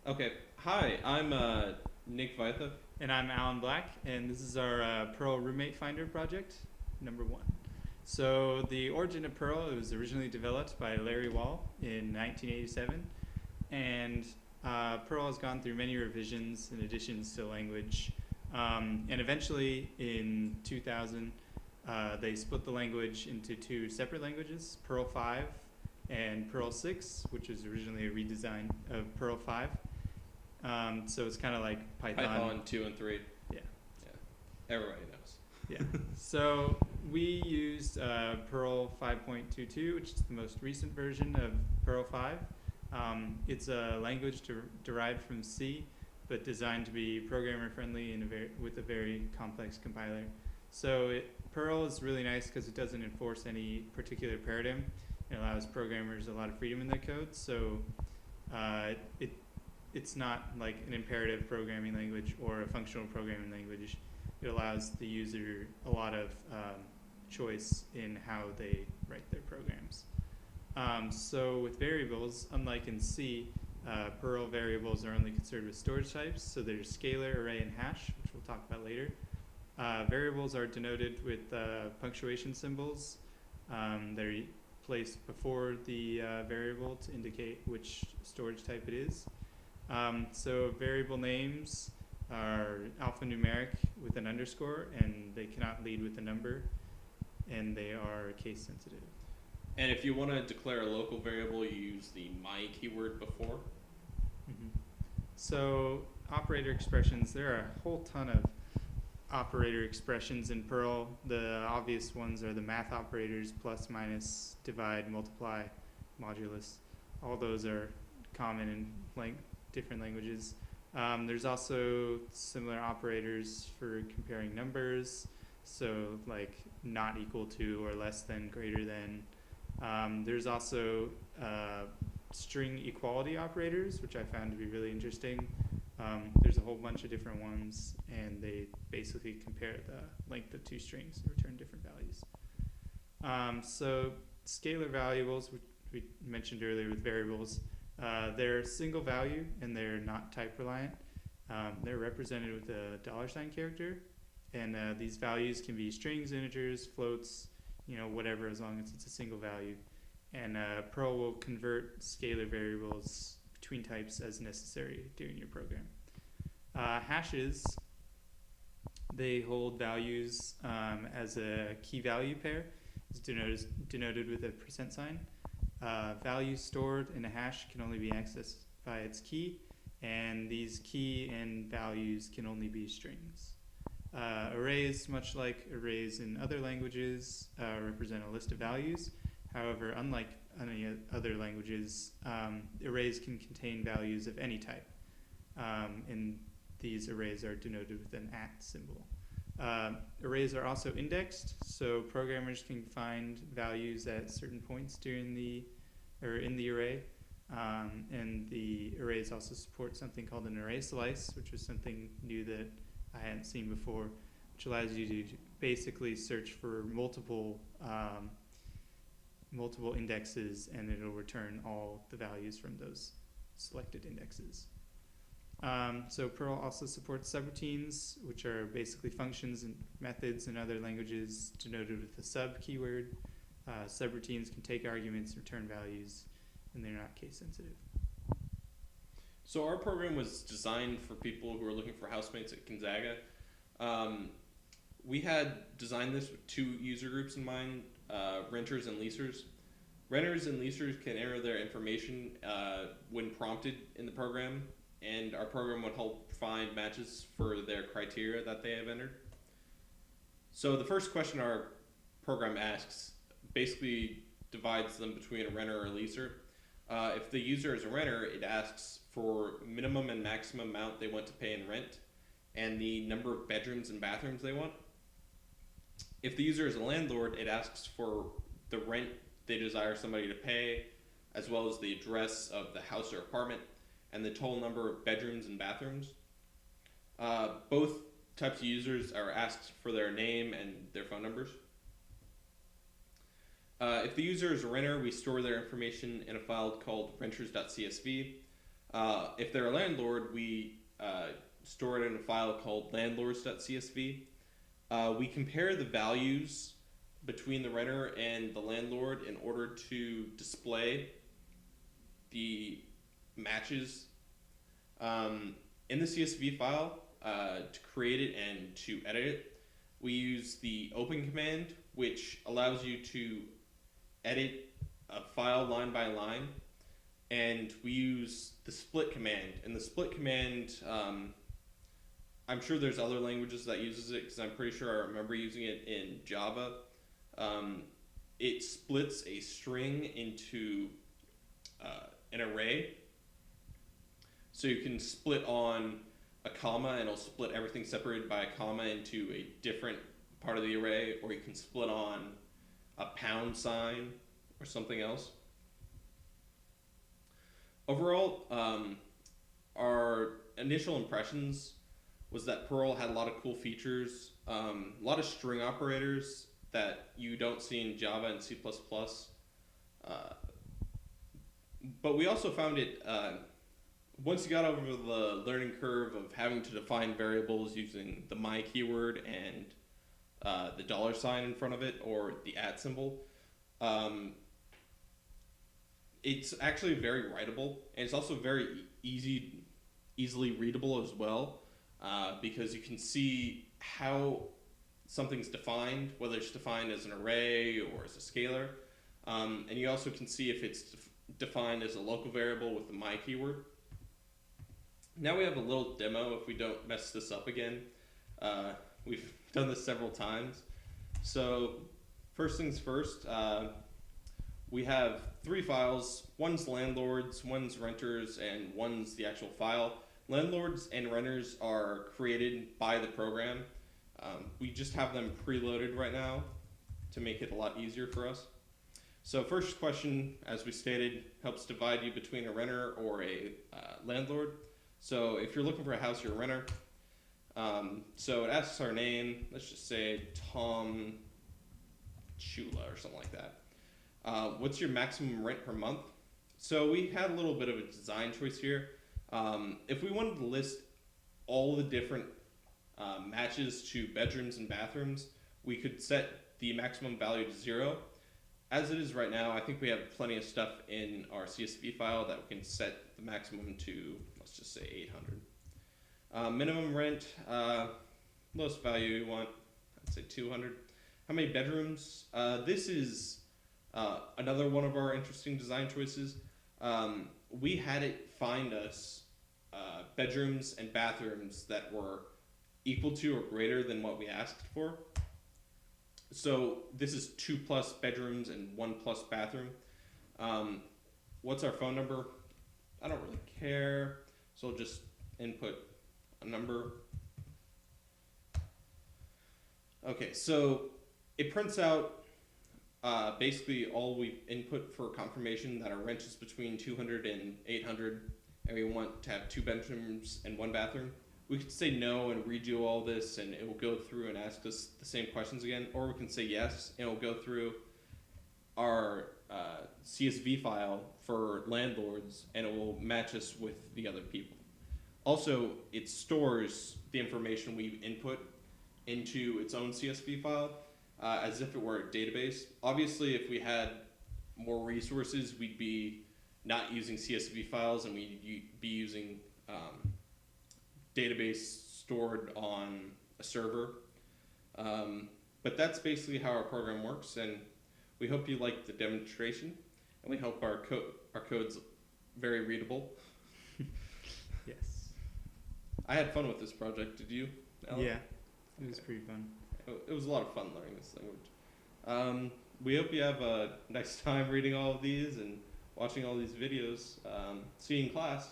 Okay. Hi, I'm Nick Vitha. And I'm Alan Black, and this is our Perl Roommate Finder project, number one. So, the origin of Perl, it was originally developed by Larry Wall in 1987, and Perl has gone through many revisions and additions to the language. And eventually, in 2000, they split the language into two separate languages, Perl 5 and Perl 6, which was originally a redesign of Perl 5. So it's kind of like Python. Python 2 and 3. Yeah. Yeah, everybody knows. Yeah. So we used Perl 5.22, which is the most recent version of Perl 5. It's a language derived from C, but designed to be programmer friendly and with a very complex compiler. So Perl is really nice because it doesn't enforce any particular paradigm. It allows programmers a lot of freedom in their code. So it's not like an imperative programming language or a functional programming language. It allows the user a lot of choice in how they write their programs. So with variables, unlike in C, Perl variables are only concerned with storage types. So there's scalar, array, and hash, which we'll talk about later. Variables are denoted with punctuation symbols. They're placed before the variable to indicate which storage type it is. So variable names are alphanumeric with an underscore, and they cannot lead with a number, and they are case sensitive. And if you want to declare a local variable, you use the my keyword before. Mm-hmm. So operator expressions, there are a whole ton of operator expressions in Perl. The obvious ones are the math operators, plus, minus, divide, multiply, modulus. All those are common in different languages. There's also similar operators for comparing numbers, so like not equal to or less than, greater than. There's also string equality operators, which I found to be really interesting. There's a whole bunch of different ones, and they basically compare the length of two strings and return different values. So scalar variables, which we mentioned earlier with variables, they're single value and they're not type reliant. They're represented with a $ character, and these values can be strings, integers, floats, whatever, as long as it's a single value. And Perl will convert scalar variables between types as necessary during your program. Hashes, they hold values as a key value pair. It's denoted with a %sign. Values stored in a hash can only be accessed by its key, and these key and values can only be strings. Arrays, much like arrays in other languages, represent a list of values. However, unlike any other languages, arrays can contain values of any type, and these arrays are denoted with an @ symbol. Arrays are also indexed, so programmers can find values at certain points in the array. And the arrays also support something called an array slice, which was something new that I hadn't seen before, which allows you to basically search for multiple indexes, and it'll return all the values from those selected indexes. So Perl also supports subroutines, which are basically functions and methods in other languages denoted with the sub keyword. Subroutines can take arguments, return values, and they're not case sensitive. So our program was designed for people who are looking for housemates at Gonzaga. We had designed this with two user groups in mind, renters and leasers. Renters and leasers can enter their information when prompted in the program, and our program would help find matches for their criteria that they have entered. So the first question our program asks basically divides them between a renter or a leaser. If the user is a renter, it asks for minimum and maximum amount they want to pay in rent and the number of bedrooms and bathrooms they want. If the user is a landlord, it asks for the rent they desire somebody to pay, as well as the address of the house or apartment and the total number of bedrooms and bathrooms. Both types of users are asked for their name and their phone numbers. If the user is a renter, we store their information in a file called renters.csv. If they're a landlord, we store it in a file called landlords.csv. We compare the values between the renter and the landlord in order to display the matches in the CSV file. To create it and to edit it, we use the open command, which allows you to edit a file line by line, and we use the split command. And the split command, I'm sure there's other languages that uses it, because I'm pretty sure I remember using it in Java. It splits a string into an array, so you can split on a comma and it'll split everything separated by a comma into a different part of the array, or you can split on a pound sign or something else. Overall, our initial impressions was that Perl had a lot of cool features, a lot of string operators that you don't see in Java and C++. But we also found it, once you got over the learning curve of having to define variables using the my keyword and the $sign in front of it, or the @ symbol, it's actually very writable, and it's also very easily readable as well, because you can see how something's defined, whether it's defined as an array or as a scalar, and you also can see if it's defined as a local variable with the my keyword. Now we have a little demo if we don't mess this up again. We've done this several times. So first things first, we have 3 files. One's landlords, one's renters, and one's the actual file. Landlords and renters are created by the program. We just have them preloaded right now to make it a lot easier for us. So first question, as we stated, helps divide you between a renter or a landlord. So if you're looking for a house, you're a renter. So it asks our name. Let's just say Tom Chula or something like that. What's your maximum rent per month? So we had a little bit of a design choice here. If we wanted to list all the different matches to bedrooms and bathrooms, we could set the maximum value to 0. As it is right now, I think we have plenty of stuff in our CSV file that we can set the maximum to, let's just say 800. Minimum rent, lowest value you want, I'd say 200. How many bedrooms? This is another one of our interesting design choices. We had it find us bedrooms and bathrooms that were equal to or greater than what we asked for. So this is 2+ bedrooms and 1+ bathroom. What's our phone number? I don't really care, so I'll just input a number. Okay, so it prints out basically all we input for confirmation that our rent is between 200 and 800, and we want to have 2 bedrooms and 1 bathroom. We could say no and redo all this, and it will go through and ask us the same questions again, or we can say yes, and it will go through our CSV file for landlords, and it will match us with the other people. Also, it stores the information we input into its own CSV file as if it were a database. Obviously, if we had more resources, we'd be not using CSV files, and we'd be using database stored on a server. But that's basically how our program works, and we hope you liked the demonstration, and we hope our code's very readable. Yes. I had fun with this project. Did you, Alan? Yeah, it was pretty fun. It was a lot of fun learning this language. We hope you have a nice time reading all of these and watching all these videos. See you in class.